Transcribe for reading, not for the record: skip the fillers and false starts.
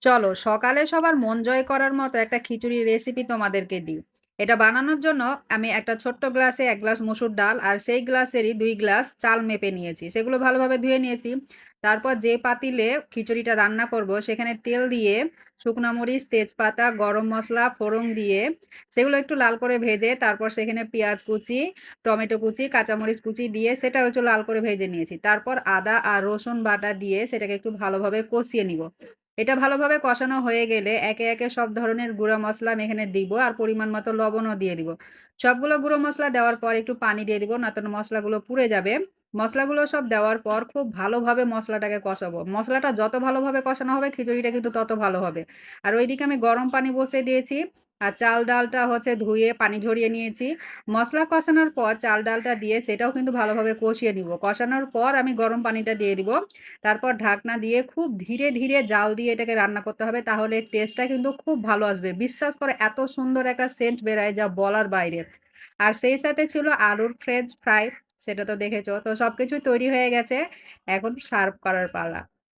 চলো সকালে সবার মন জয় করার মতো একটা খিচুড়ির রেসিপি তোমাদেরকে দিই। এটা বানানোর জন্য আমি একটা ছোট্ট গ্লাসে 1 গ্লাস মসুর ডাল আর সেই গ্লাসেরই 2 গ্লাস চাল মেপে নিয়েছি। সেগুলো ভালোভাবে ধুয়ে নিয়েছি। তারপর যে পাতিলে খিচুড়িটা রান্না করব সেখানে তেল দিয়ে শুকনা মরিচ, তেজপাতা, গরম মসলা, ফোড়ন দিয়ে সেগুলো একটু লাল করে ভেজে তারপর সেখানে পেঁয়াজ কুচি, টমেটো কুচি, কাঁচামরিচ কুচি দিয়ে সেটাও একটু লাল করে ভেজে নিয়েছি। তারপর আদা আর রসুন বাটা দিয়ে সেটাকে একটু ভালোভাবে কষিয়ে নিব। এটা ভালোভাবে কষানো হয়ে গেলে একে, একে সব ধরনের গুঁড়া মসলা আমি এখানে দিব আর পরিমাণ মতো লবণও দিয়ে দিব। সবগুলো গুঁড়ো মসলা দেওয়ার পর একটু পানি দিয়ে দিব, না তো মসলাগুলো পুড়ে যাবে। মসলাগুলো সব দেওয়ার পর খুব ভালোভাবে মসলাটাকে কষাবো। মসলাটা যত ভালোভাবে কষানো হবে খিচুড়িটা কিন্তু তত ভালো হবে। আর ওইদিকে আমি গরম পানি বসিয়ে দিয়েছি। আর চাল ডালটা হচ্ছে ধুয়ে পানি ঝরিয়ে নিয়েছি। মসলা কষানোর পর চাল ডালটা দিয়ে সেটাও কিন্তু ভালোভাবে কষিয়ে নিব। কষানোর পর আমি গরম পানিটা দিয়ে দিব। তারপর ঢাকনা দিয়ে খুব ধীরে, ধীরে জাল দিয়ে এটাকে রান্না করতে হবে। তাহলে টেস্টটা কিন্তু খুব ভালো আসবে। বিশ্বাস করে এত সুন্দর একটা সেন্ট বেরায় যা বলার বাইরে। আর সেই সাথে ছিল আলুর ফ্রেঞ্চ ফ্রাই। সেটা তো দেখেছো। তো সবকিছুই তৈরি হয়ে গেছে। এখন সার্ভ করার পালা।